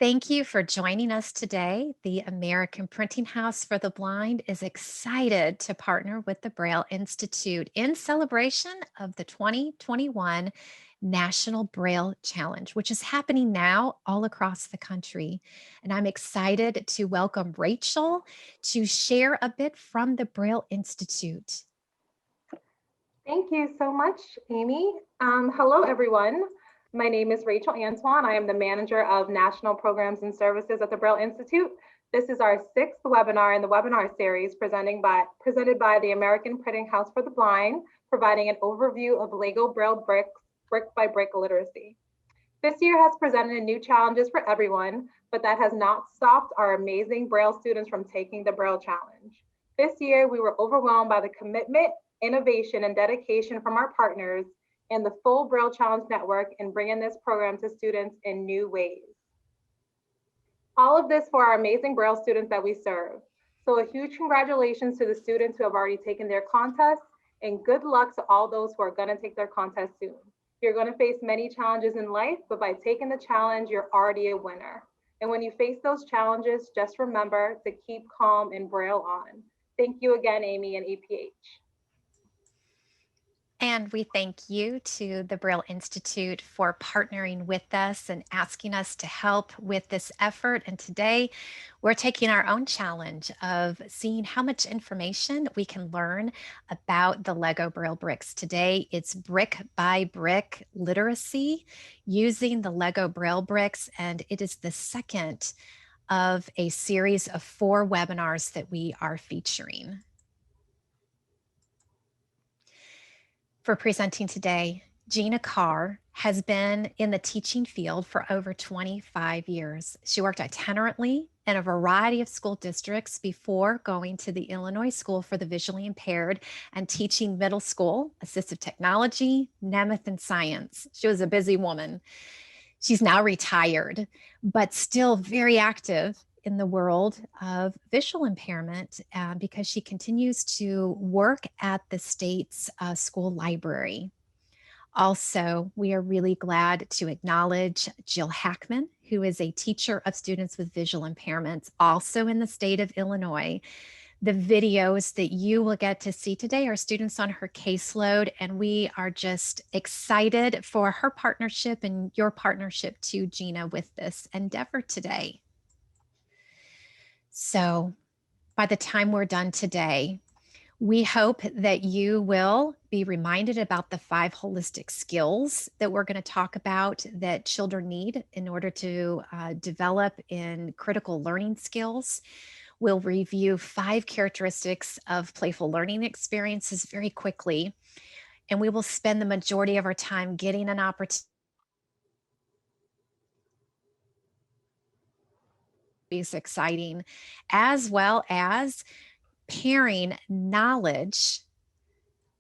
Thank you for joining us today. The American Printing House for the Blind is excited to partner with the Braille Institute in celebration of the 2021 National Braille Challenge, which is happening now all across the country. And I'm excited to welcome Rachel to share a bit from the Braille Institute. Thank you so much, Amy. Hello, everyone. My name is Rachel Antoine. I am the manager of National Programs and Services at the Braille Institute. This is our sixth webinar in the webinar series presented by the American Printing House for the Blind, providing an overview of LEGO Braille Bricks, brick by brick literacy. This year has presented new challenges for everyone, but that has not stopped our amazing Braille students from taking the Braille Challenge. This year, we were overwhelmed by the commitment, innovation, and dedication from our partners and the full Braille Challenge Network in bringing this program to students in new ways. All of this for our amazing Braille students that we serve. So a huge congratulations to the students who have already taken their contest, and good luck to all those who are going to take their contest soon. You're going to face many challenges in life, but by taking the challenge, you're already a winner. And when you face those challenges, just remember to keep calm and Braille on. Thank you again, Amy and EPH. And we thank you to the Braille Institute for partnering with us and asking us to help with this effort. And today we're taking our own challenge of seeing how much information we can learn about the LEGO Braille Bricks. Today it's brick by brick literacy using the LEGO Braille Bricks, and it is the second of a series of 4 webinars that we are featuring. For presenting today, Gina Carr has been in the teaching field for over 25 years. She worked itinerantly in a variety of school districts before going to the Illinois School for the Visually Impaired and teaching middle school, assistive technology, Nemeth, and science. She was a busy woman. She's now retired, but still very active in the world of visual impairment because she continues to work at the state's school library. Also, we are really glad to acknowledge Jill Hackman, who is a teacher of students with visual impairments, also in the state of Illinois. The videos that you will get to see today are students on her caseload, and we are just excited for her partnership and your partnership too, Gina, with this endeavor today. So by the time we're done today, we hope that you will be reminded about the 5 holistic skills that we're going to talk about that children need in order to develop in critical learning skills. We'll review 5 characteristics of playful learning experiences very quickly, and we will spend the majority of our time getting an opportunity is exciting, as well as pairing knowledge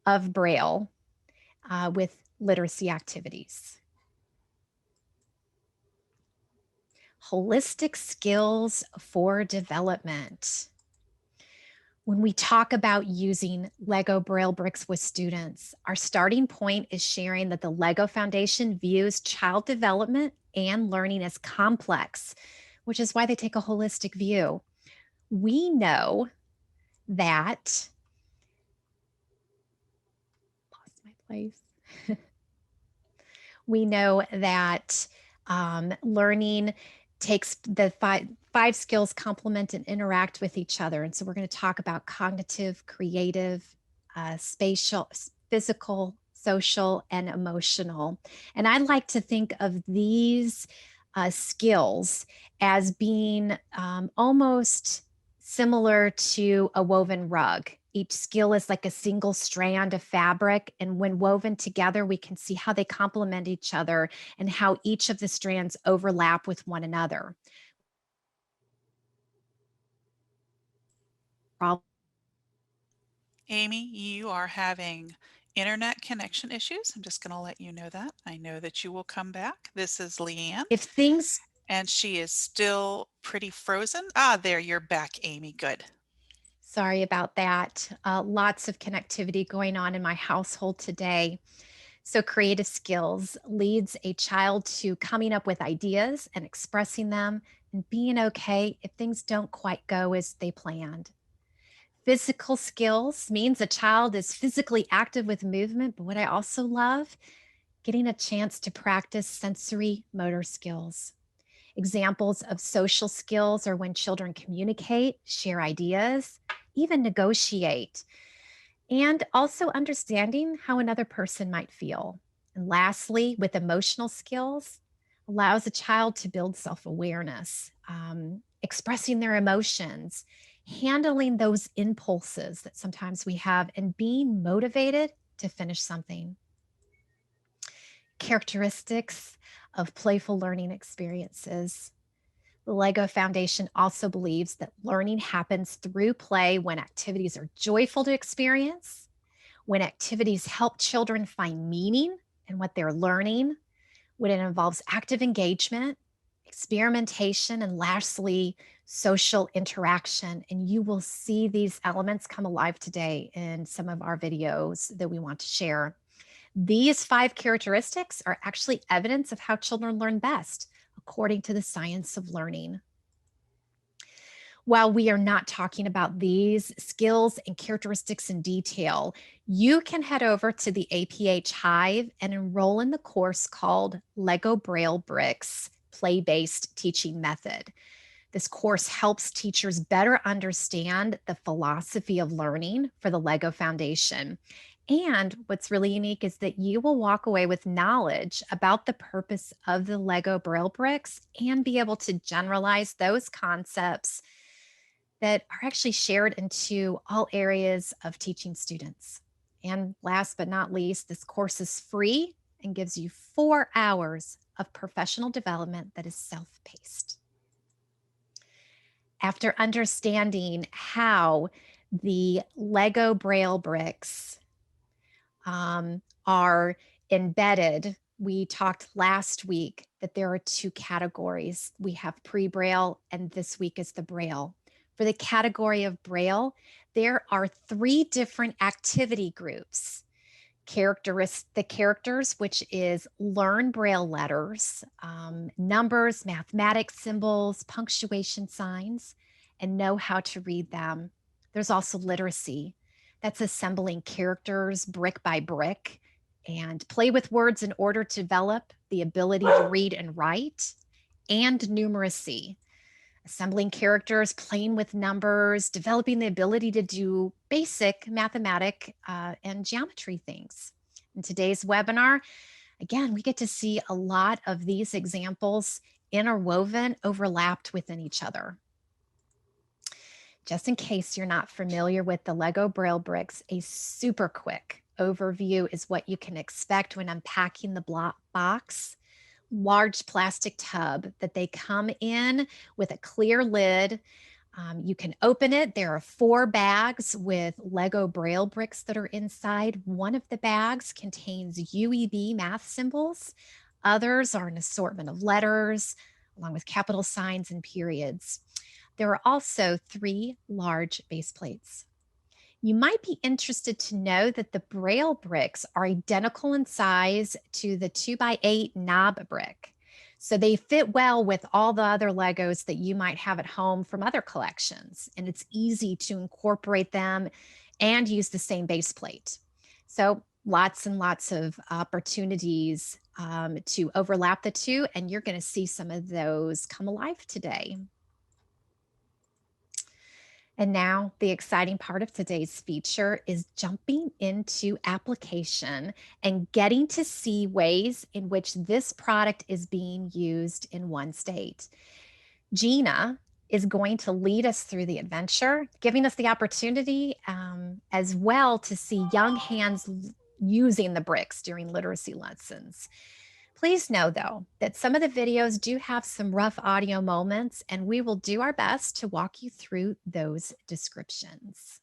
of Braille with literacy activities. Holistic skills for development. When we talk about using LEGO Braille Bricks with students, our starting point is sharing that the LEGO Foundation views child development and learning as complex, which is why they take a holistic view. We know that, lost my place. We know that learning takes the five skills complement and interact with each other. And so we're going to talk about cognitive, creative, spatial, physical, social, and emotional. And I like to think of these skills as being almost similar to a woven rug. Each skill is like a single strand of fabric, and when woven together, we can see how they complement each other and how each of the strands overlap with one another. Amy, you are having internet connection issues. I'm just going to let you know that. I know that you will come back. This is Leanne. If things... And she is still pretty frozen. There, you're back, Amy. Good. Sorry about that. Lots of connectivity going on in my household today. So, creative skills leads a child to coming up with ideas and expressing them and being okay if things don't quite go as they planned. Physical skills means a child is physically active with movement, but what I also love, getting a chance to practice sensory motor skills. Examples of social skills are when children communicate, share ideas, even negotiate, and also understanding how another person might feel. And lastly, with emotional skills, allows a child to build self awareness, expressing their emotions, handling those impulses that sometimes we have, and being motivated to finish something. Characteristics of playful learning experiences. The LEGO Foundation also believes that learning happens through play when activities are joyful to experience, when activities help children find meaning in what they're learning, when it involves active engagement, experimentation, and lastly, social interaction. And you will see these elements come alive today in some of our videos that we want to share. These 5 characteristics are actually evidence of how children learn best, according to the science of learning. While we are not talking about these skills and characteristics in detail, you can head over to the APH Hive and enroll in the course called LEGO Braille Bricks Play-Based Teaching Method. This course helps teachers better understand the philosophy of learning for the LEGO Foundation. And what's really unique is that you will walk away with knowledge about the purpose of the LEGO Braille Bricks and be able to generalize those concepts that are actually shared into all areas of teaching students. And last but not least, this course is free and gives you 4 hours of professional development that is self-paced. After understanding how the LEGO Braille bricks are embedded, we talked last week that there are 2 categories. We have pre-Braille, and this week is the Braille. For the category of Braille, there are 3 different activity groups. The characters, which is learn Braille letters, numbers, mathematics symbols, punctuation signs, and know how to read them. There's also literacy. That's assembling characters brick by brick and play with words in order to develop the ability to read and write, and numeracy, assembling characters, playing with numbers, developing the ability to do basic mathematic and geometry things. In today's webinar, again, we get to see a lot of these examples interwoven, overlapped within each other. Just in case you're not familiar with the LEGO Braille Bricks, a super quick overview is what you can expect when unpacking the box. Large plastic tub that they come in with a clear lid. You can open it. There are 4 bags with LEGO Braille bricks that are inside. One of the bags contains UEB math symbols. Others are an assortment of letters, along with capital signs and periods. There are also 3 large base plates. You might be interested to know that the Braille bricks are identical in size to the 2x8 knob brick. So they fit well with all the other Legos that you might have at home from other collections. And it's easy to incorporate them and use the same base plate. So lots and lots of opportunities to overlap the two. And you're going to see some of those come alive today. And now the exciting part of today's feature is jumping into application and getting to see ways in which this product is being used in one state. Gina is going to lead us through the adventure, giving us the opportunity as well to see young hands using the bricks during literacy lessons. Please know, though, that some of the videos do have some rough audio moments, and we will do our best to walk you through those descriptions.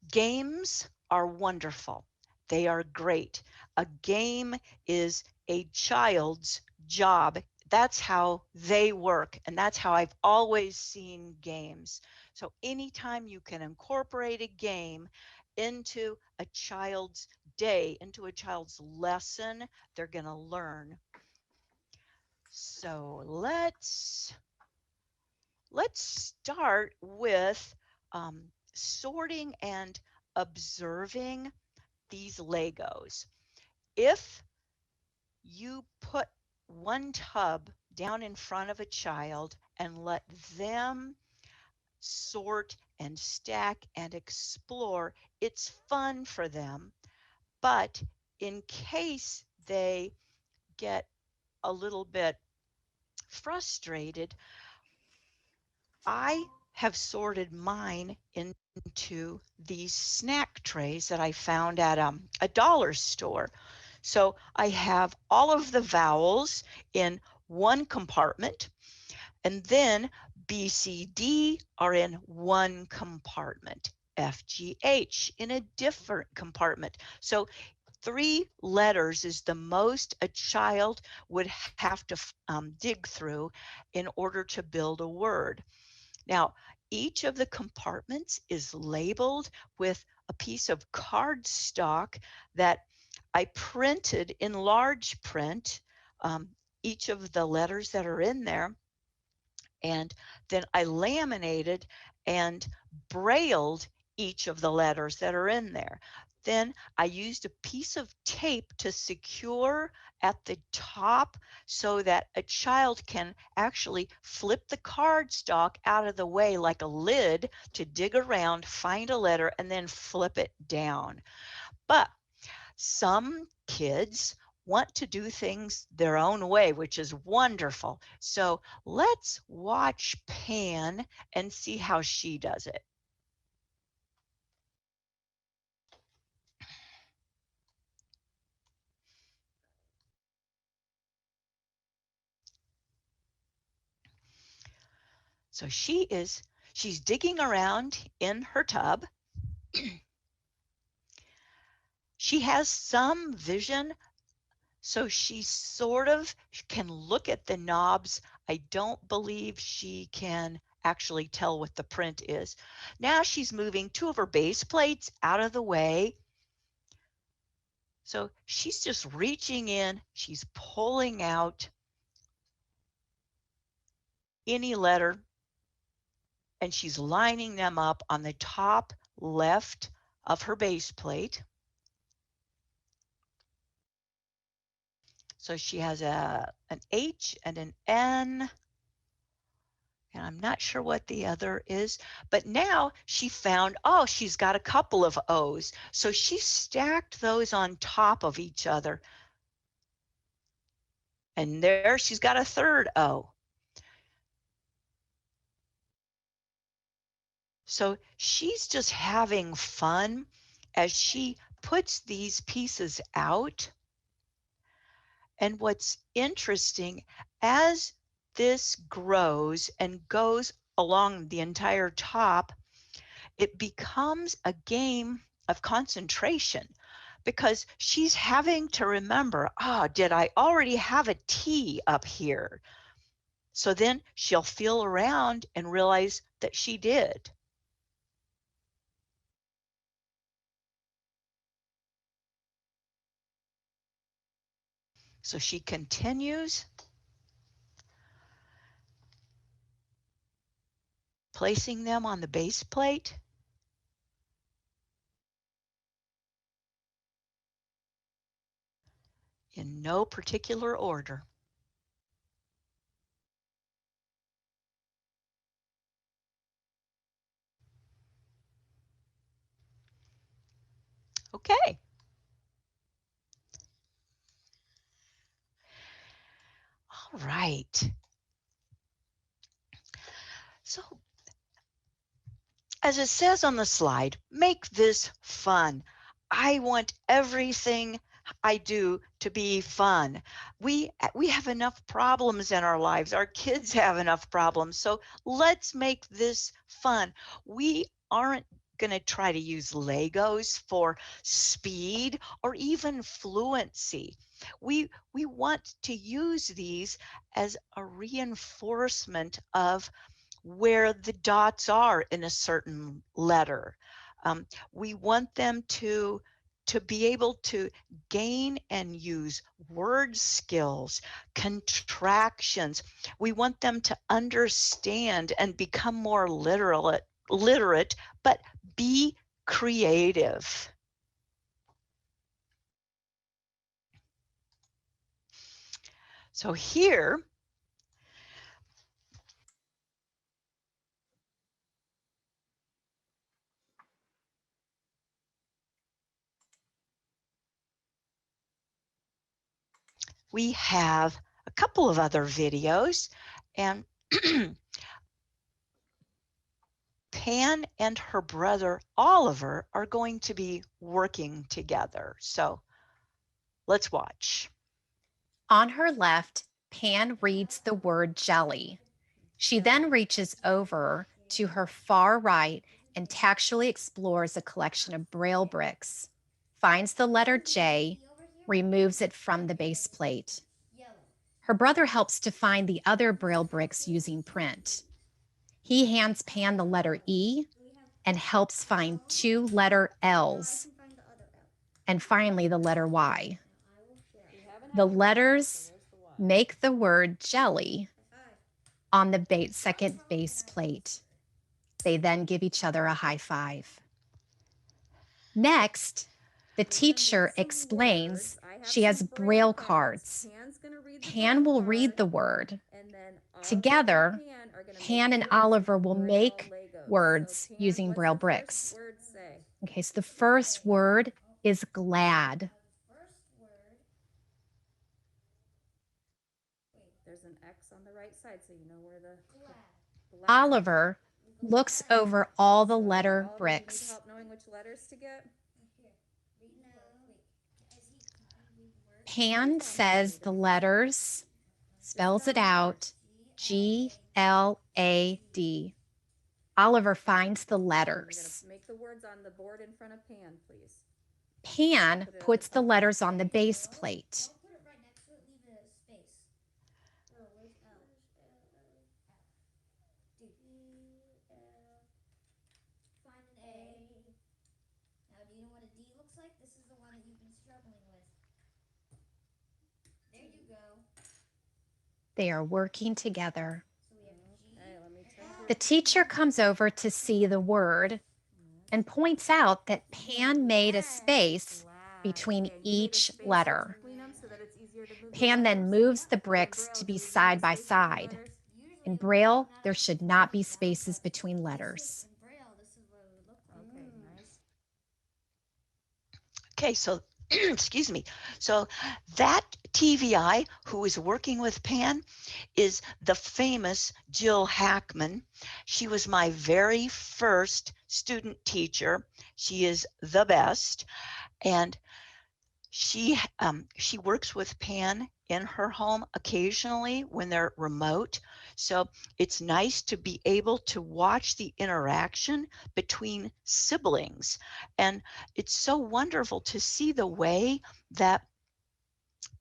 Games are wonderful. They are great. A game is a child's job. that's how they work, and that's how I've always seen games. So anytime you can incorporate a game into a child's day, into a child's lesson, they're going to learn. So let's start with sorting and observing these Legos. If you put one tub down in front of a child and let them sort and stack and explore, it's fun for them. But in case they get a little bit frustrated, I have sorted mine into these snack trays that I found at a dollar store. So I have all of the vowels in one compartment, and then B, C, D are in one compartment, F, G, H in a different compartment. So 3 letters is the most a child would have to dig through in order to build a word. Now, each of the compartments is labeled with a piece of cardstock that I printed in large print, each of the letters that are in there, and then I laminated and brailled each of the letters that are in there. Then I used a piece of tape to secure at the top so that a child can actually flip the cardstock out of the way like a lid to dig around, find a letter, and then flip it down. But some kids want to do things their own way, which is wonderful. So let's watch Pan and see how she does it. So she's digging around in her tub. She has some vision, so she sort of can look at the knobs. I don't believe she can actually tell what the print is. Now she's moving 2 of her base plates out of the way. So she's just reaching in, she's pulling out any letter, and she's lining them up on the top left of her base plate. So she has an H and an N, and I'm not sure what the other is, but now she found, oh, she's got a couple of O's. So she stacked those on top of each other. And there she's got a third O. So she's just having fun as she puts these pieces out. And what's interesting, as this grows and goes along the entire top, it becomes a game of concentration because she's having to remember, did I already have a T up here? So then she'll feel around and realize that she did. So she continues placing them on the base plate. In no particular order. Okay. All right. So as it says on the slide, make this fun. I want everything I do to be fun. We have enough problems in our lives. Our kids have enough problems. So let's make this fun. We aren't going to try to use Legos for speed or even fluency. We want to use these as a reinforcement of where the dots are in a certain letter. We want them to be able to gain and use word skills, contractions. We want them to understand and become more literate, but be creative. So here, we have a couple of other videos, and Pan and her brother Oliver are going to be working together. So let's watch. On her left, Pan reads the word jelly. She then reaches over to her far right and tactually explores a collection of Braille bricks, finds the letter J, removes it from the base plate. Her brother helps to find the other Braille bricks using print. He hands Pan the letter E and helps find two letter L's, and finally the letter Y. The letters make the word jelly on the second base plate. They then give each other a high five. Next, the teacher explains she has Braille cards. Pan will read the word. Together, Pan and Oliver will make words using Braille bricks. Okay, so the first word is glad. There's an X on the right side, so you know where the Oliver looks over all the letter bricks. help knowing which letters to get. Pan says the letters, spells it out, Glad. Oliver finds the letters. Make the words on the board in front of Pan, please. Pan puts the letters on the base plate. Don't put it right next to it, leave a space. Oh, where's L? Dude. Find an A. Now, do you know what a D looks like? This is the one that you've been struggling with. There you go. They are working together. So we have G. Hey, let me check The teacher comes over to see the word and points out that Pan made a space between each letter. Pan then moves the bricks to be side by side. In Braille, there should not be spaces between letters. In Braille, this is what it would look like. Okay, nice. Okay, so excuse me. So that TVI who is working with Pan is the famous Jill Hackman. She was my very first student teacher. She is the best, and she works with Pan in her home occasionally when they're remote. So it's nice to be able to watch the interaction between siblings. And it's so wonderful to see the way that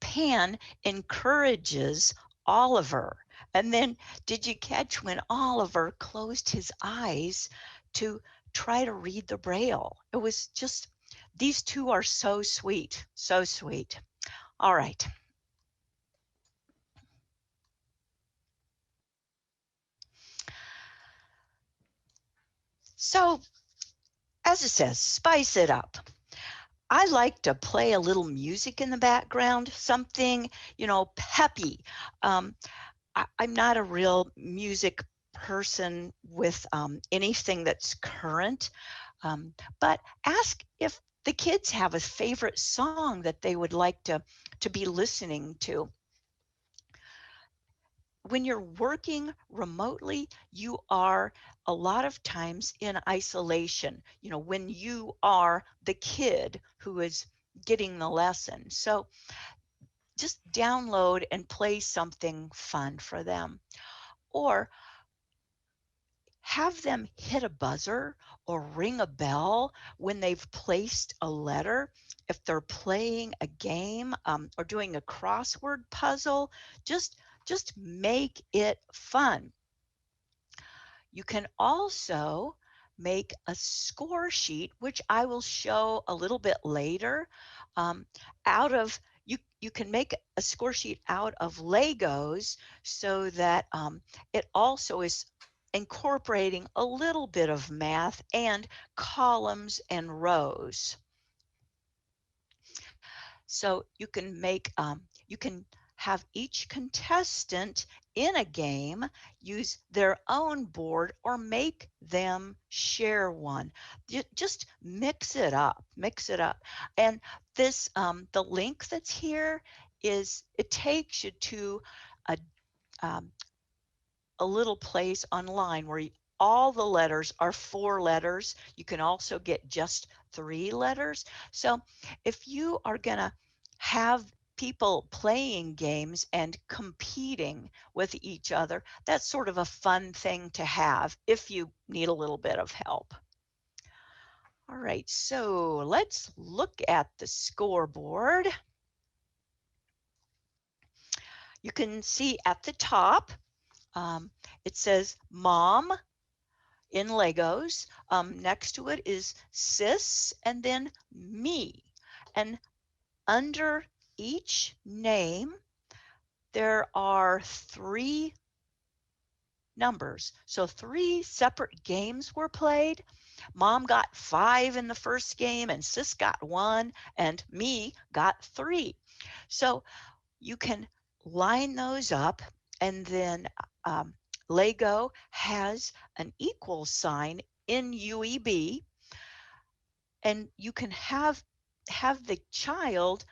Pan encourages Oliver. And then did you catch when Oliver closed his eyes to try to read the Braille? It was just, these two are so sweet, so sweet. All right. So, as it says, spice it up. I like to play a little music in the background, something, peppy. I'm not a real music person with anything that's current, but ask if the kids have a favorite song that they would like to be listening to. When you're working remotely, you are a lot of times in isolation, when you are the kid who is getting the lesson. So just download and play something fun for them. Or have them hit a buzzer or ring a bell when they've placed a letter. If they're playing a game or doing a crossword puzzle, just make it fun. You can also make a score sheet, which I will show a little bit later. Out of you can make a score sheet out of Legos so that it also is incorporating a little bit of math and columns and rows. So you can make, you can have each contestant in a game use their own board or make them share one. Just mix it up, mix it up. And this, the link that's here is, it takes you to um, a little place online where all the letters are 4 letters. You can also get just 3 letters. So if you are going to have people playing games and competing with each other, that's sort of a fun thing to have if you need a little bit of help. All right, so let's look at the scoreboard. You can see at the top, it says Mom in Legos. Next to it is Sis and then Me. And under each name, there are 3 numbers. So 3 separate games were played. Mom got 5 in the first game and Sis got 1 and Me got 3. So you can line those up, and then Lego has an equal sign in UEB, and you can have the child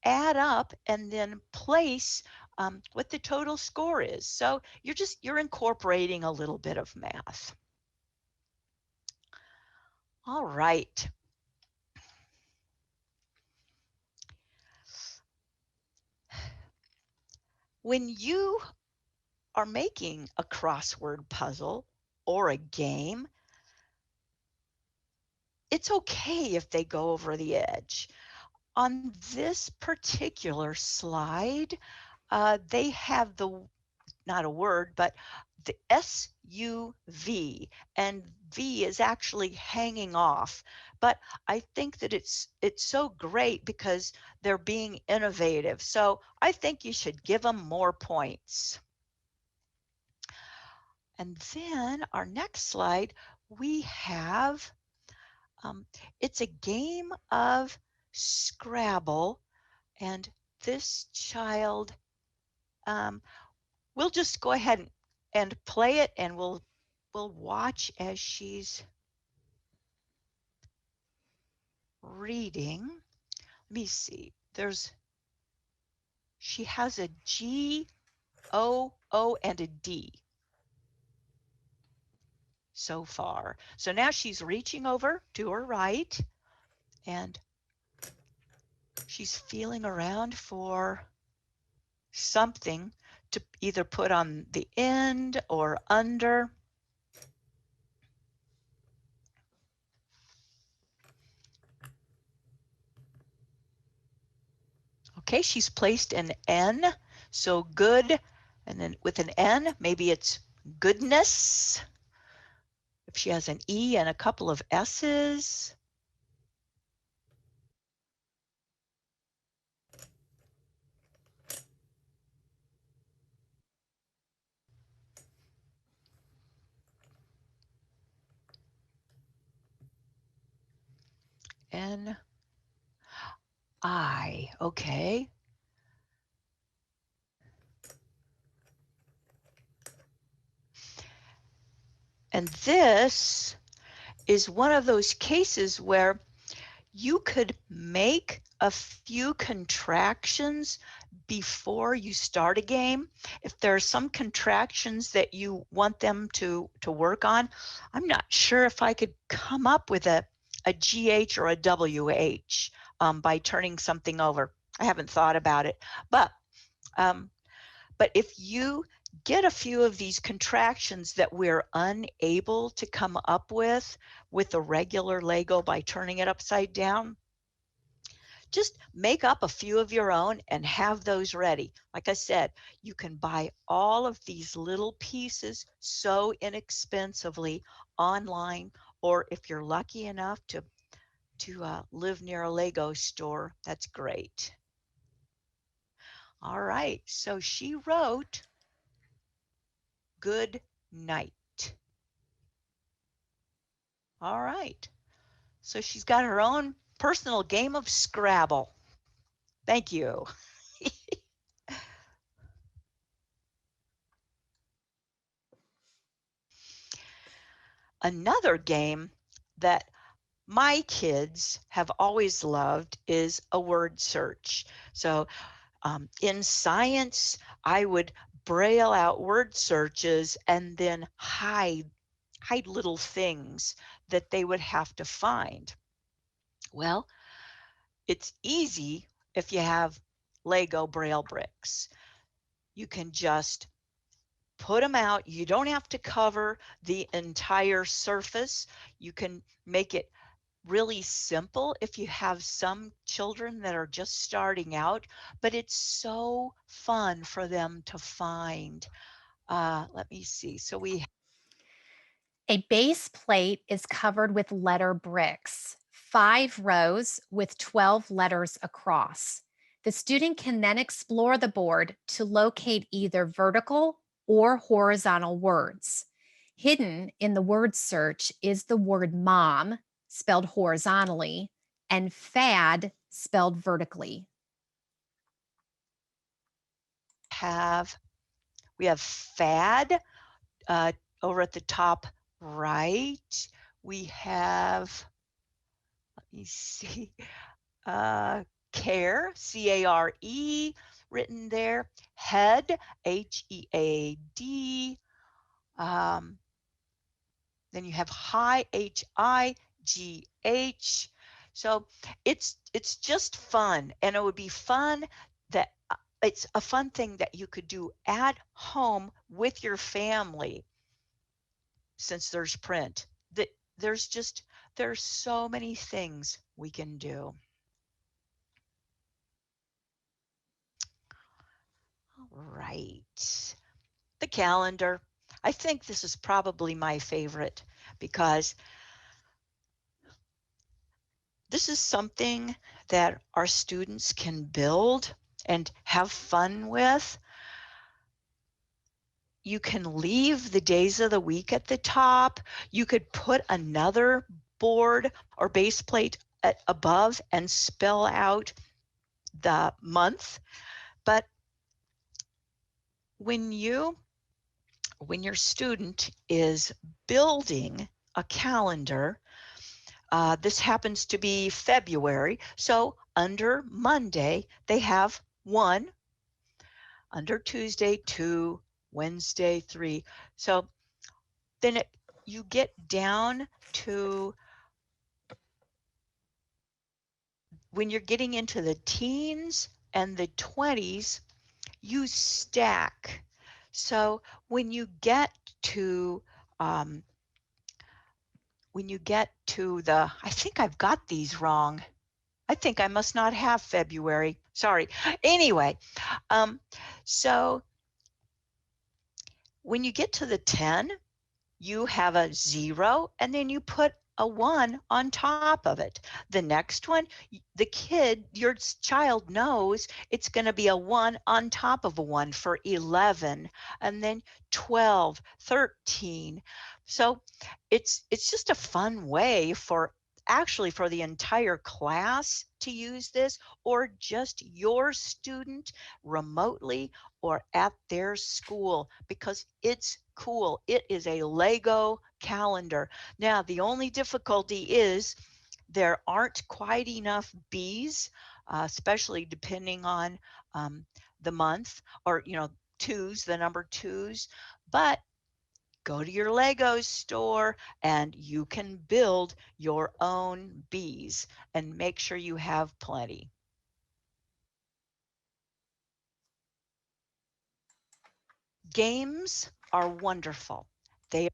add up and then place what the total score is. So you're incorporating a little bit of math. All right. When you are making a crossword puzzle or a game, it's okay if they go over the edge. On this particular slide, they have not a word, but the SUV, and V is actually hanging off. But I think that it's so great because they're being innovative. So I think you should give them more points. And then our next slide, we have, it's a game of Scrabble, and this child, we'll just go ahead and play it, and we'll watch as she's reading. Let me see. She has a G, O, O, and a D so far. So now she's reaching over to her right, and she's feeling around for something to either put on the end or under. Okay, she's placed an N, so good. And then with an N, maybe it's goodness. If she has an E and a couple of S's. N, I, okay. And this is one of those cases where you could make a few contractions before you start a game. If there are some contractions that you want them to work on, I'm not sure if I could come up with a GH or a WH by turning something over. I haven't thought about it, but if you get a few of these contractions that we're unable to come up with the regular Lego by turning it upside down. Just make up a few of your own and have those ready. Like I said, you can buy all of these little pieces so inexpensively online, or if you're lucky enough to live near a Lego store, that's great. All right, so she wrote good night. All right, so she's got her own personal game of Scrabble. Thank you. Another game that my kids have always loved is a word search. So in science, I would braille out word searches and then hide little things that they would have to find. Well, it's easy if you have LEGO Braille Bricks. You can just put them out. You don't have to cover the entire surface. You can make it really simple if you have some children that are just starting out, but it's so fun for them to find. Let me see. So we A base plate is covered with letter bricks, 5 rows with 12 letters across. The student can then explore the board to locate either vertical or horizontal words. Hidden in the word search is the word mom, spelled horizontally, and fad, spelled vertically. have fad over at the top right. We have, let me see, care, C-A-R-E, written there. Head, H-E-A-D. Then you have high, H-I-G-H. So it's just fun, and it would be fun that it's a fun thing that you could do at home with your family. Since there's print, there's so many things we can do. All right, the calendar. I think this is probably my favorite because this is something that our students can build and have fun with. You can leave the days of the week at the top. You could put another board or base plate above and spell out the month. But when your student is building a calendar, this happens to be February. So under Monday, they have 1, under Tuesday, 2, Wednesday, 3. So then you get down to when you're getting into the teens and the 20s, you stack. So when you get to the, I think I've got these wrong. I think I must not have February. Sorry. Anyway, so when you get to the 10, you have a 0, and then you put a 1 on top of it. The next one, your child knows it's going to be a 1 on top of a 1 for 11, and then 12, 13. So it's just a fun way for the entire class to use this, or just your student remotely or at their school, because it's cool. It is a Lego calendar. Now, the only difficulty is there aren't quite enough bees, especially depending on the month, or the number 2s. But go to your Lego store and you can build your own bees, and make sure you have plenty. Games are wonderful. They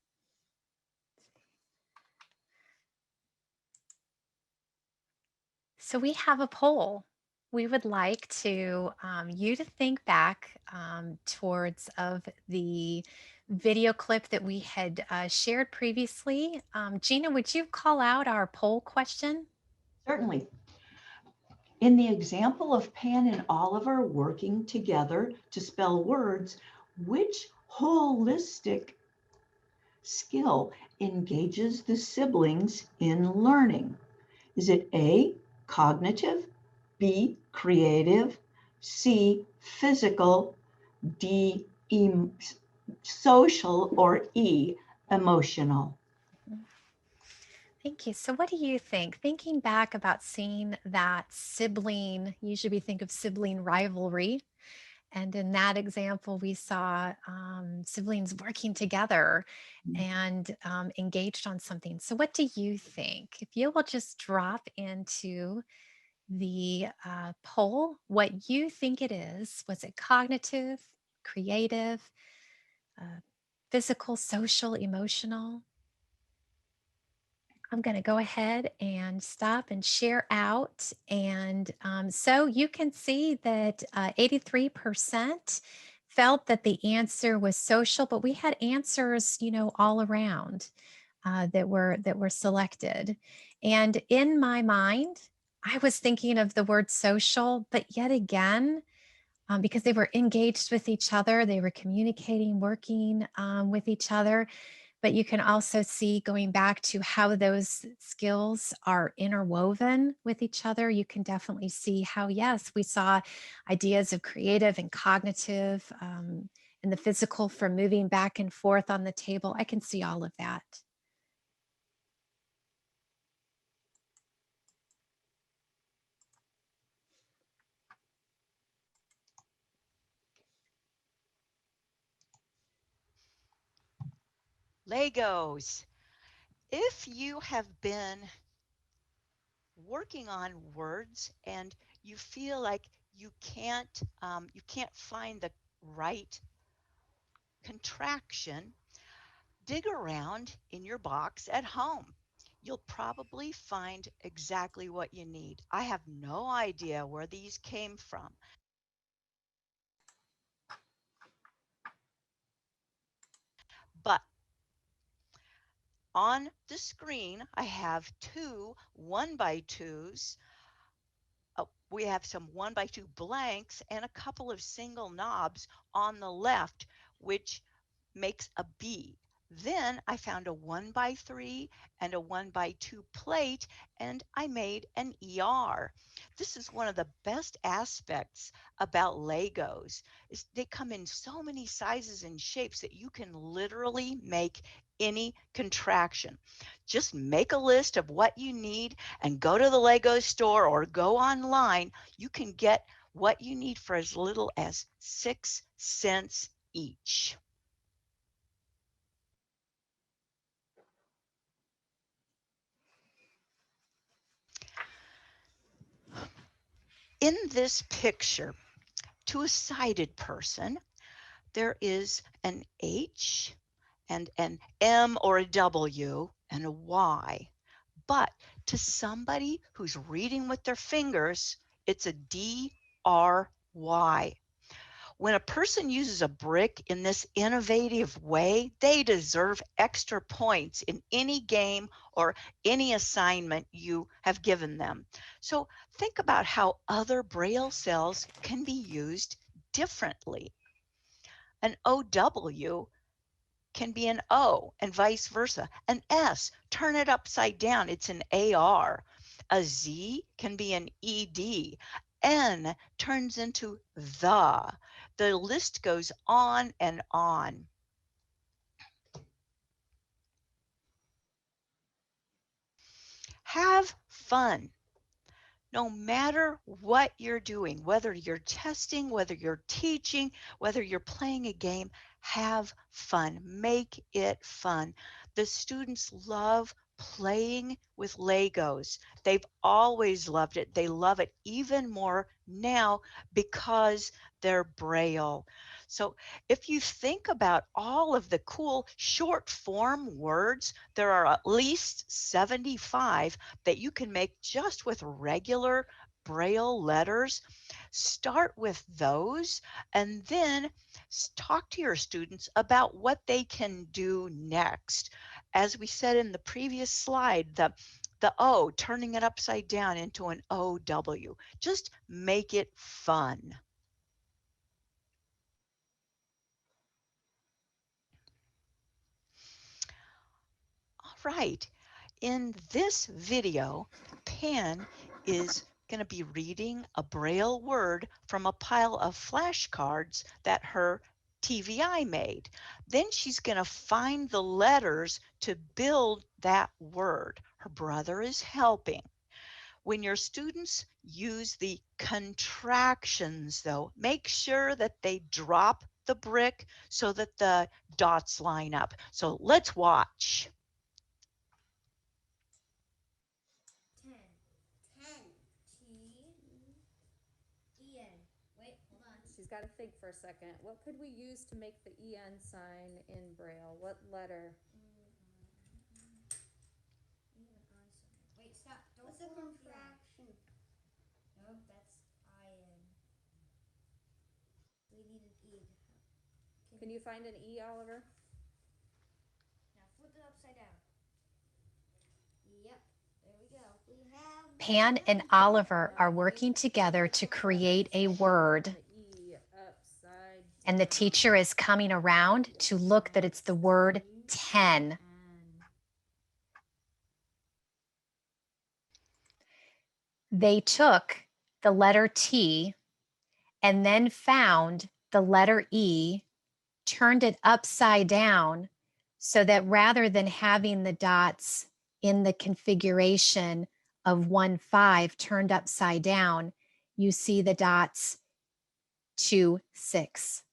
So we have a poll. We would like to you to think back towards of the video clip that we had shared previously. Gina, would you call out our poll question? Certainly. In the example of Pan and Oliver working together to spell words, which holistic skill engages the siblings in learning? Is it A, cognitive, B, creative, C, physical, D, social, or E, emotional? Thank you. So, what do you think? Thinking back about seeing that sibling, usually we think of sibling rivalry. And in that example, we saw siblings working together and engaged on something. So, what do you think? If you will just drop into the poll what you think it is, was it cognitive, creative, uh, physical, social, emotional? I'm going to go ahead and stop and share out. And so you can see that 83% felt that the answer was social, but we had answers, all around that were selected. And in my mind, I was thinking of the word social, but yet again, because they were engaged with each other, they were communicating, working with each other, but you can also see going back to how those skills are interwoven with each other. You can definitely see how, yes, we saw ideas of creative and cognitive and the physical from moving back and forth on the table. I can see all of that. Legos. If you have been working on words and you feel like you can't find the right contraction, dig around in your box at home. You'll probably find exactly what you need. I have no idea where these came from, but on the screen I have two 1x2s. We have some 1x2 blanks and a couple of single knobs on the left, which makes a B. Then I found a 1x3 and a 1x2 plate, and I made an ER. This is one of the best aspects about Legos is they come in so many sizes and shapes that you can literally make any contraction. Just make a list of what you need and go to the Lego store or go online. You can get what you need for as little as 6 cents each. In this picture, to a sighted person, there is an H and an M or a W and a Y. But to somebody who's reading with their fingers, it's a DRY. When a person uses a brick in this innovative way, they deserve extra points in any game or any assignment you have given them. So think about how other Braille cells can be used differently. An OW can be an O and vice versa. An S, turn it upside down, it's an AR. A Z can be an ED. N turns into the. The list goes on and on. Have fun. No matter what you're doing, whether you're testing, whether you're teaching, whether you're playing a game, have fun. Make it fun. The students love playing with Legos. They've always loved it. They love it even more now because they're Braille. So if you think about all of the cool short form words, there are at least 75 that you can make just with regular Braille letters. Start with those and then talk to your students about what they can do next. As we said in the previous slide, the O, turning it upside down into an OW. Just make it fun. All right, in this video, Pan is going to be reading a Braille word from a pile of flashcards that her TVI made. Then she's going to find the letters to build that word. Her brother is helping. When your students use the contractions, though, make sure that they drop the brick so that the dots line up. So let's watch. 10. 10. T-E-N. Wait, hold on. She's got to think for a second. What could we use to make the EN sign in Braille? What letter? Wait, stop. Don't What's a contraction? Nope, that's I-N. We need an E. Can you find an E, Oliver? Now flip it upside down. Yep, there we go. We have Pan and Oliver are working together to create a word, The E upside and the down. teacher is coming around to look that it's the word 10. N. They took the letter T and then found the letter E, turned it upside down so that rather than having the dots in the configuration of 1, 5 turned upside down, you see the dots 2, 6.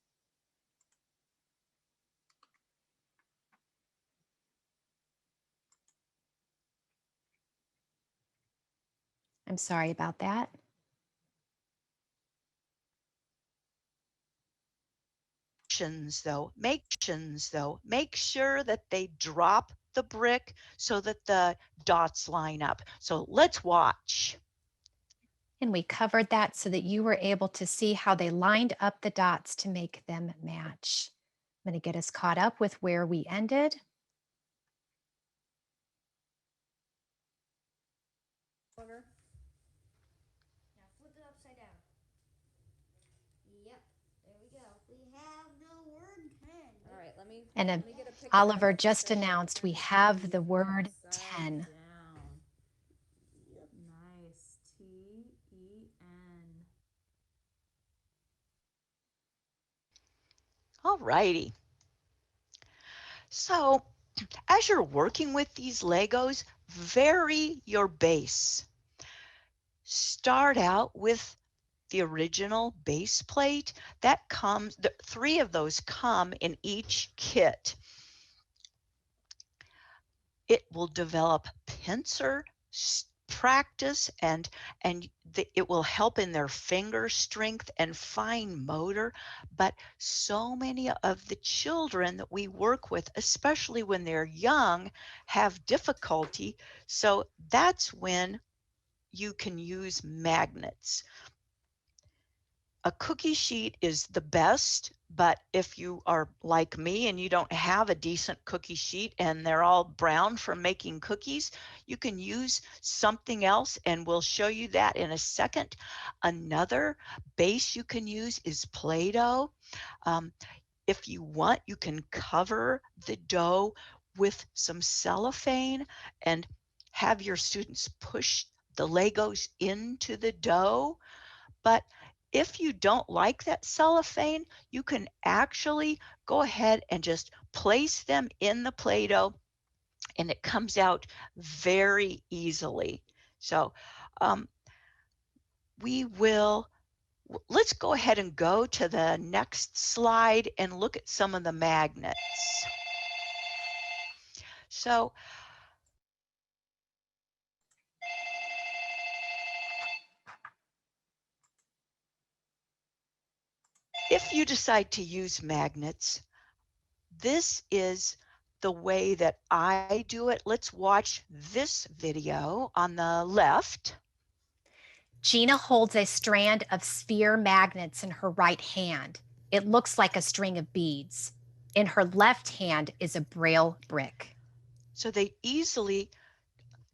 I'm sorry about that. Though, make sure that they drop the brick so that the dots line up. So let's watch. And we covered that so that you were able to see how they lined up the dots to make them match. I'm going to get us caught up with where we ended. Oliver? Now flip it upside down. Yep, there we go. We have the word 10. All right, let me And let me get a picture Oliver of just the announced we E have the word upside 10. down. Nice. T-E-N. All righty. So as you're working with these Legos, vary your base. Start out with the original base plate. That comes, 3 of those come in each kit. It will develop pincer practice and it will help in their finger strength and fine motor. But so many of the children that we work with, especially when they're young, have difficulty. So that's when you can use magnets. A cookie sheet is the best, but if you are like me and you don't have a decent cookie sheet and they're all brown from making cookies, you can use something else, and we'll show you that in a second. Another base you can use is Play-Doh. If you want, you can cover the dough with some cellophane and have your students push the Legos into the dough. But if you don't like that cellophane, you can actually go ahead and just place them in the Play-Doh and it comes out very easily. So let's go ahead and go to the next slide and look at some of the magnets. So if you decide to use magnets, this is the way that I do it. Let's watch this video on the left. Gina holds a strand of sphere magnets in her right hand. It looks like a string of beads. In her left hand is a Braille brick. So they easily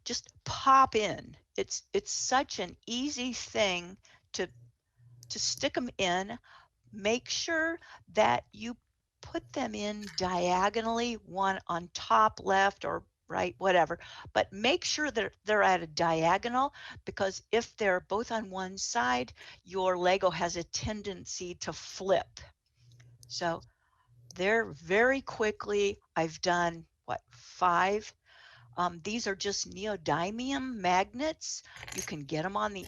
just pop in. It's such an easy thing to stick them in. Make sure that you put them in diagonally, one on top left or right, whatever, but make sure that they're at a diagonal, because if they're both on one side, your Lego has a tendency to flip. So they're very quickly, I've done what, 5. These are just neodymium magnets. You can get them on the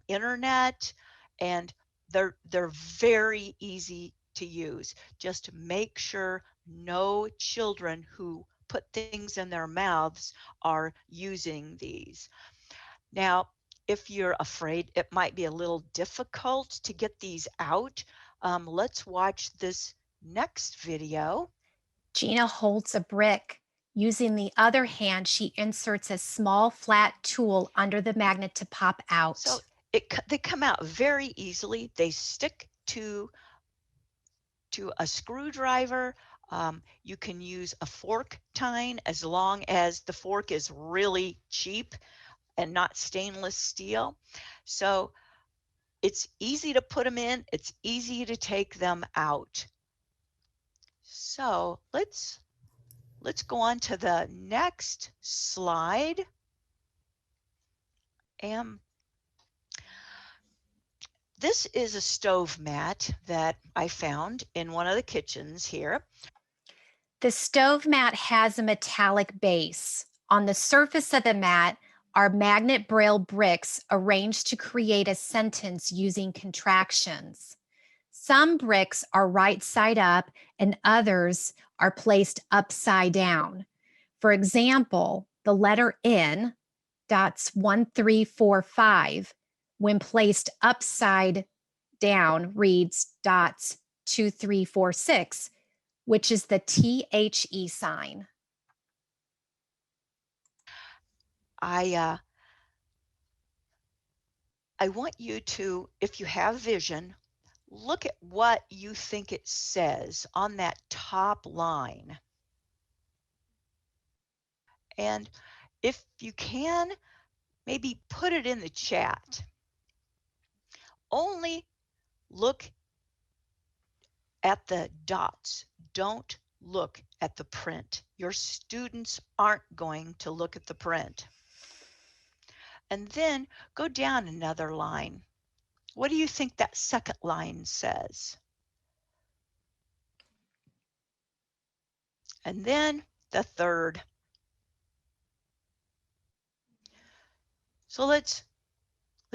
internet, and they're very easy to use. Just make sure no children who put things in their mouths are using these. Now, if you're afraid it might be a little difficult to get these out, let's watch this next video. Gina holds a brick. Using the other hand, she inserts a small flat tool under the magnet to pop out. So they come out very easily. They stick to a screwdriver. You can use a fork tine as long as the fork is really cheap and not stainless steel. So it's easy to put them in. It's easy to take them out. So let's go on to the next slide. And this is a stove mat that I found in one of the kitchens here. The stove mat has a metallic base. On the surface of the mat are magnet Braille bricks arranged to create a sentence using contractions. Some bricks are right side up and others are placed upside down. For example, the letter N, dots 1, 3, 4, 5, when placed upside down reads dots 2, 3, 4, 6, which is the THE sign. I want you to, if you have vision, look at what you think it says on that top line. And if you can, maybe put it in the chat. Only look at the dots. Don't look at the print. Your students aren't going to look at the print. And then go down another line. What do you think that second line says? And then the third. So let's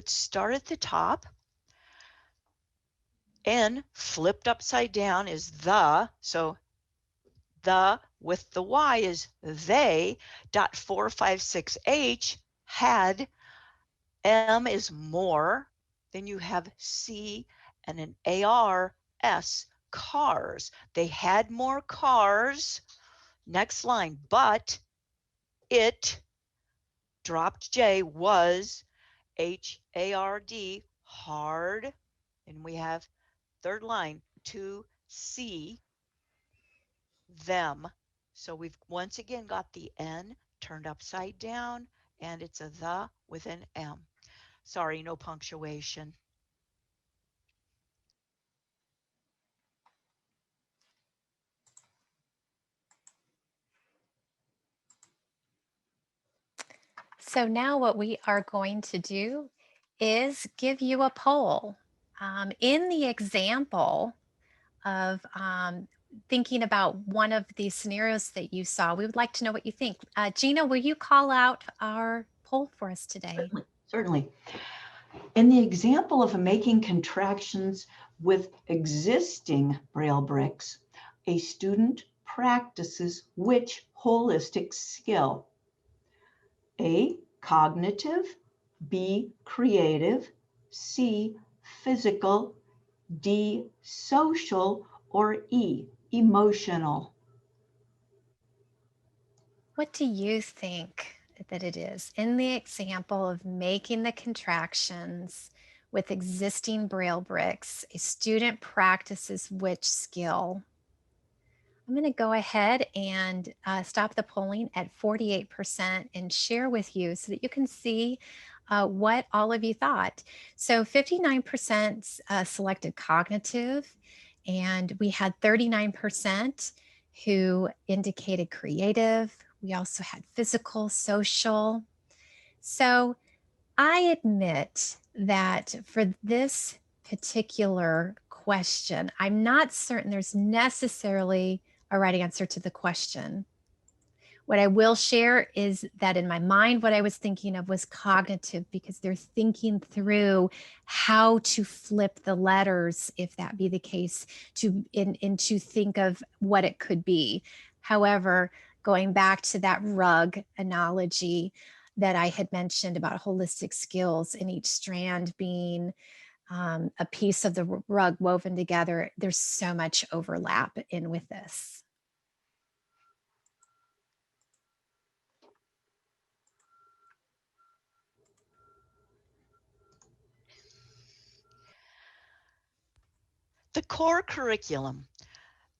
start at the top. N flipped upside down is the, so the with the Y is they. Dot 456H had. M is more. Then you have C and an ARS, cars. They had more cars. Next line, but it, dropped J, was HARD, hard. And we have third line, to see them. So we've once again got the N turned upside down, and it's a the with an M. Sorry, no punctuation. So now what we are going to do is give you a poll. In the example of thinking about one of these scenarios that you saw, we would like to know what you think. Gina, will you call out our poll for us today? Certainly. In the example of making contractions with existing Braille bricks, a student practices which holistic skill? A, cognitive, B, creative, C, physical, D, social, or E, emotional? What do you think that it is? In the example of making the contractions with existing Braille bricks, a student practices which skill? I'm going to go ahead and stop the polling at 48% and share with you so that you can see what all of you thought. So 59% selected cognitive, and we had 39% who indicated creative. We also had physical, social. So I admit that for this particular question, I'm not certain there's necessarily a right answer to the question. What I will share is that in my mind, what I was thinking of was cognitive, because they're thinking through how to flip the letters, if that be the case, and to think of what it could be. However, going back to that rug analogy that I had mentioned about holistic skills and each strand being a piece of the rug woven together, there's so much overlap in with this. The core curriculum,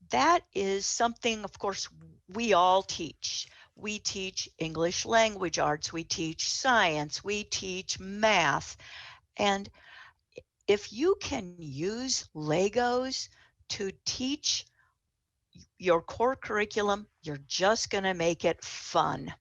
that is something, of course, we all teach. We teach English language arts, we teach science, we teach math. And if you can use Legos to teach your core curriculum, you're just going to make it fun.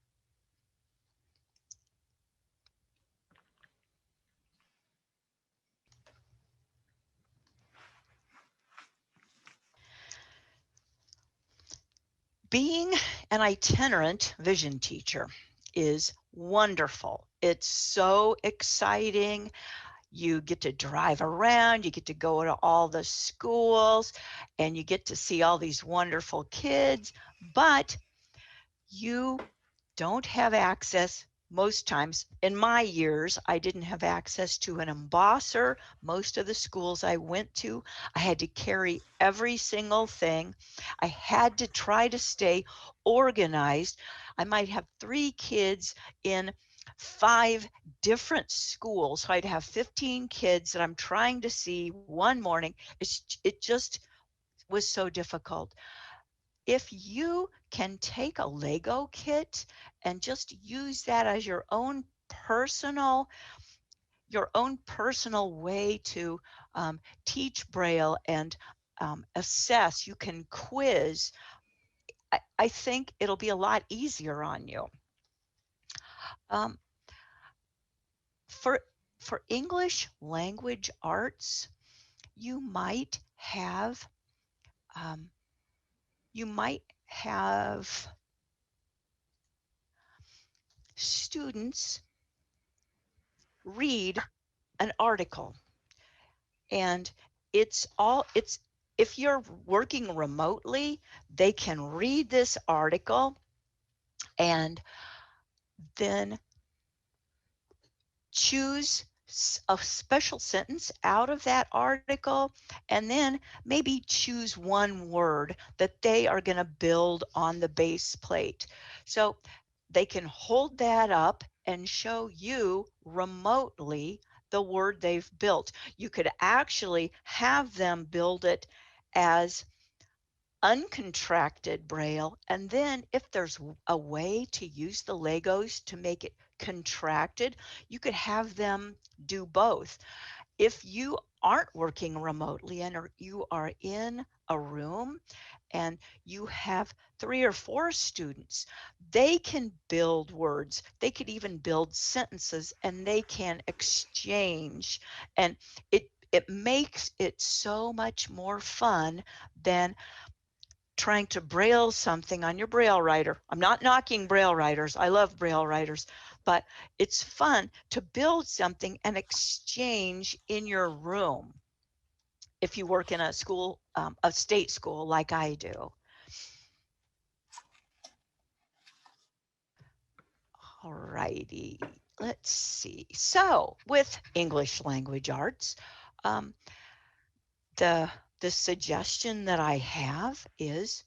Being an itinerant vision teacher is wonderful. It's so exciting. You get to drive around, you get to go to all the schools, and you get to see all these wonderful kids, but you don't have access. Most times in my years, I didn't have access to an embosser. Most of the schools I went to, I had to carry every single thing. I had to try to stay organized. I might have 3 kids in 5 different schools. So I'd have 15 kids that I'm trying to see one morning. It just was so difficult. If you can take a Lego kit and just use that as your own personal way to teach Braille and assess, you can quiz. I think it'll be a lot easier on you. Um, for for English language arts, you might have um, you might have students read an article, and it's if you're working remotely, they can read this article and then choose a special sentence out of that article, and then maybe choose one word that they are going to build on the base plate. So they can hold that up and show you remotely the word they've built. You could actually have them build it as uncontracted Braille, and then if there's a way to use the Legos to make it contracted, you could have them do both. If you aren't working remotely and you are in a room and you have 3 or 4 students, they can build words, they could even build sentences, and they can exchange, and it makes it so much more fun than trying to Braille something on your Braille writer. I'm not knocking Braille writers. I love Braille writers, but it's fun to build something and exchange in your room if you work in a school, a state school like I do. All righty, let's see. So with English language arts, the suggestion that I have is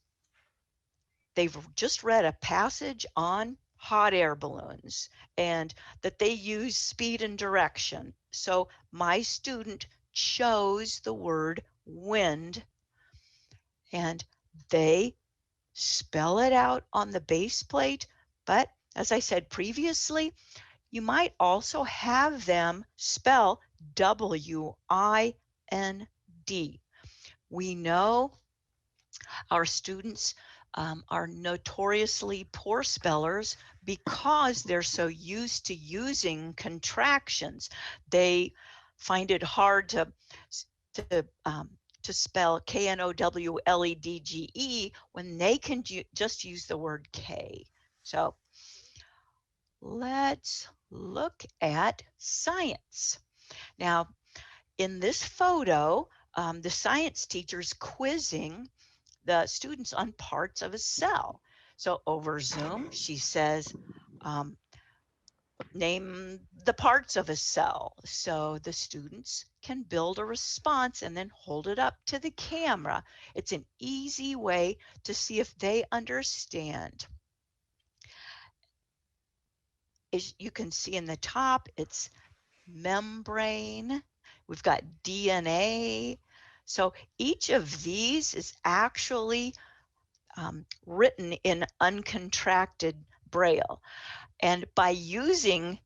they've just read a passage on hot air balloons and that they use speed and direction. So my student chose the word wind and they spell it out on the base plate. But as I said previously, you might also have them spell W-I-N-D. We know our students are notoriously poor spellers because they're so used to using contractions. They find it hard to spell Knowledge when they can just use the word K. So let's look at science. Now, in this photo, the science teacher's quizzing the students on parts of a cell. So over Zoom, she says, name the parts of a cell. So the students can build a response and then hold it up to the camera. It's an easy way to see if they understand. As you can see in the top, it's membrane. We've got DNA. So each of these is actually written in uncontracted Braille. And by using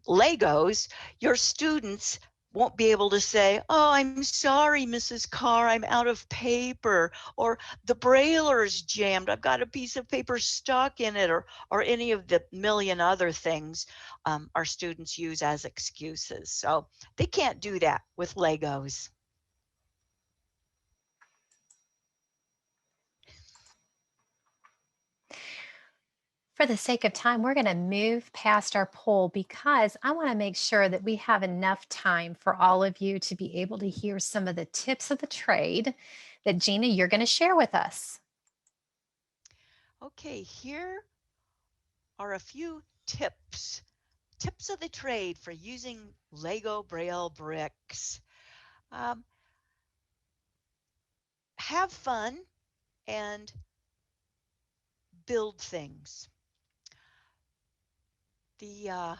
Legos, your students won't be able to say, oh, I'm sorry, Mrs. Carr, I'm out of paper, or the Brailler's jammed, I've got a piece of paper stuck in it, or any of the million other things our students use as excuses. So they can't do that with Legos. For the sake of time, we're going to move past our poll because I want to make sure that we have enough time for all of you to be able to hear some of the tips of the trade that Gina, you're going to share with us. Okay, here are a few tips. Tips of the trade for using LEGO Braille Bricks. Have fun and build things. The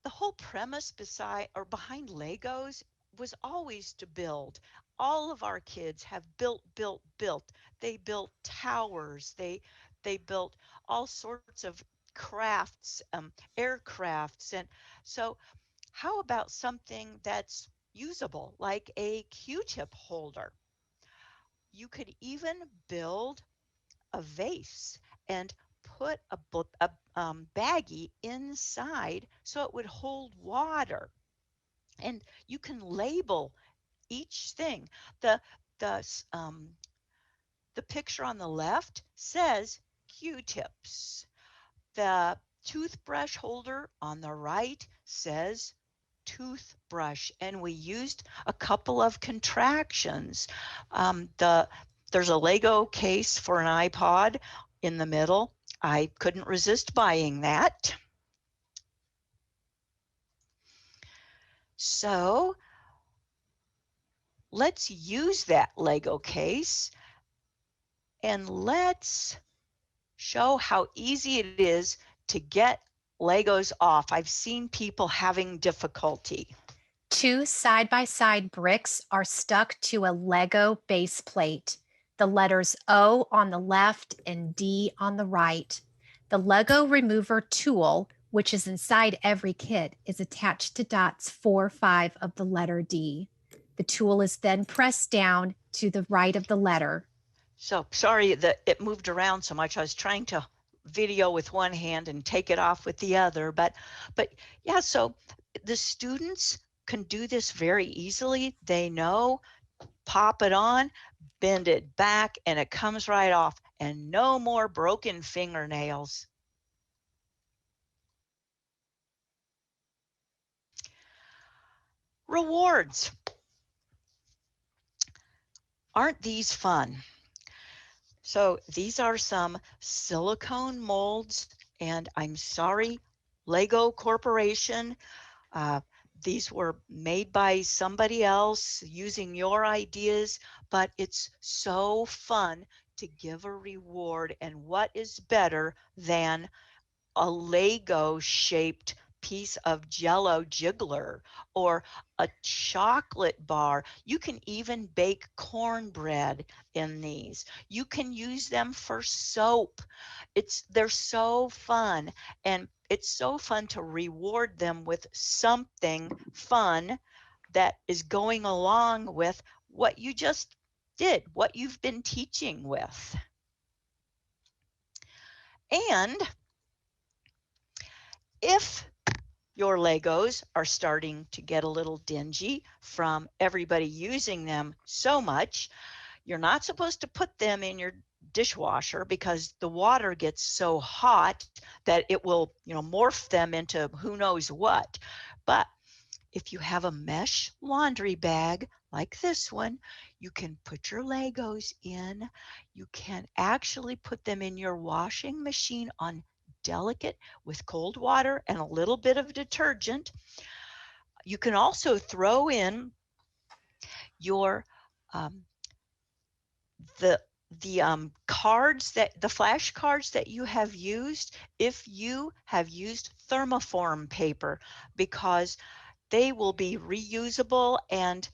whole premise behind Legos was always to build. All of our kids have built. They built towers. They built all sorts of crafts, aircrafts. And so how about something that's usable, like a Q-tip holder? You could even build a vase and put a baggie inside so it would hold water. And you can label each thing. The picture on the left says Q-tips. The toothbrush holder on the right says toothbrush, and we used a couple of contractions. There's a Lego case for an iPod in the middle. I couldn't resist buying that. So let's use that Lego case and let's show how easy it is to get Legos off. I've seen people having difficulty. 2 side-by-side bricks are stuck to a Lego base plate. The letters O on the left and D on the right. The Lego remover tool, which is inside every kit, is attached to dots 4, 5 of the letter D. The tool is then pressed down to the right of the letter. So sorry that it moved around so much. I was trying to video with one hand and take it off with the other, but yeah, so the students can do this very easily. They know, pop it on, bend it back, and it comes right off, and no more broken fingernails. Rewards. Aren't these fun? So these are some silicone molds, and I'm sorry, Lego Corporation, these were made by somebody else using your ideas, but it's so fun to give a reward. And what is better than a Lego shaped piece of Jello jiggler or a chocolate bar? You can even bake cornbread in these. You can use them for soap. They're so fun, and it's so fun to reward them with something fun that is going along with what you just did, what you've been teaching with. And if your Legos are starting to get a little dingy from everybody using them so much, you're not supposed to put them in your dishwasher because the water gets so hot that it will, morph them into who knows what. But if you have a mesh laundry bag like this one, you can put your Legos in. You can actually put them in your washing machine on delicate with cold water and a little bit of detergent. You can also throw in your the the flash cards that you have used, if you have used thermoform paper, because they will be reusable, and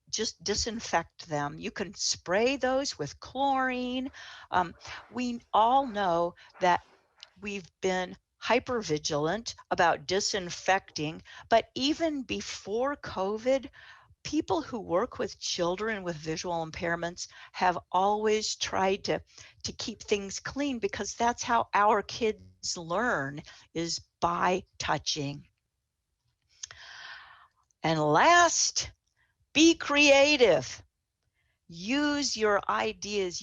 just disinfect them. You can spray those with chlorine. We all know that we've been hypervigilant about disinfecting, but even before COVID, people who work with children with visual impairments have always tried to keep things clean, because that's how our kids learn, is by touching. And last, be creative. Use your ideas.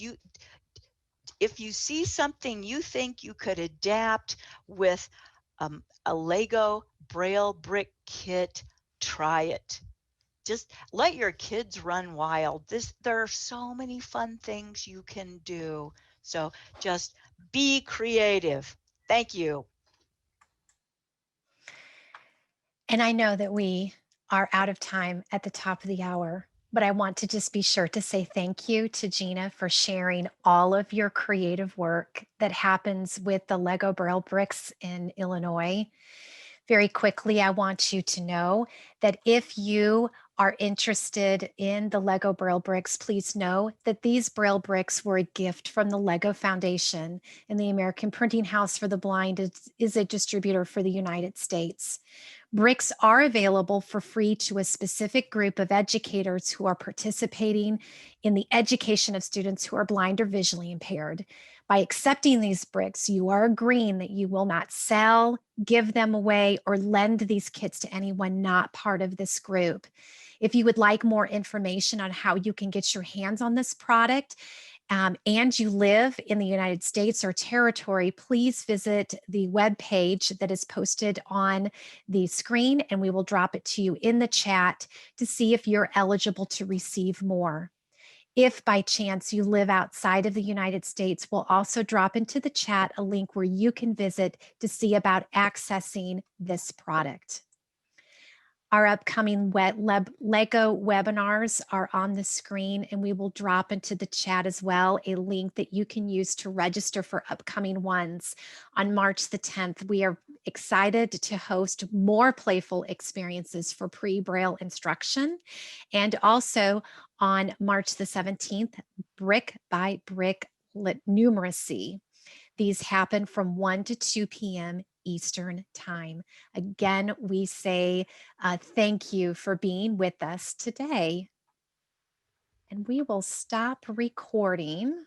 If you see something you think you could adapt with a LEGO Braille Brick kit, try it. Just let your kids run wild. There are so many fun things you can do. So just be creative. Thank you. And I know that we are out of time at the top of the hour, but I want to just be sure to say thank you to Gina for sharing all of your creative work that happens with the LEGO Braille Bricks in Illinois. Very quickly, I want you to know that if you are interested in the LEGO Braille Bricks, please know that these Braille Bricks were a gift from the LEGO Foundation, and the American Printing House for the Blind is a distributor for the United States. Bricks are available for free to a specific group of educators who are participating in the education of students who are blind or visually impaired. By accepting these bricks, you are agreeing that you will not sell, give them away, or lend these kits to anyone not part of this group. If you would like more information on how you can get your hands on this product, and you live in the United States or territory, please visit the webpage that is posted on the screen, and we will drop it to you in the chat to see if you're eligible to receive more. If by chance you live outside of the United States, we'll also drop into the chat a link where you can visit to see about accessing this product. Our upcoming LEGO webinars are on the screen, and we will drop into the chat as well a link that you can use to register for upcoming ones. On March the 10th, we are excited to host more playful experiences for pre-Braille instruction. And also on March the 17th, Brick by Brick numeracy. These happen from 1 to 2 p.m. Eastern Time. Again, we say thank you for being with us today. And we will stop recording.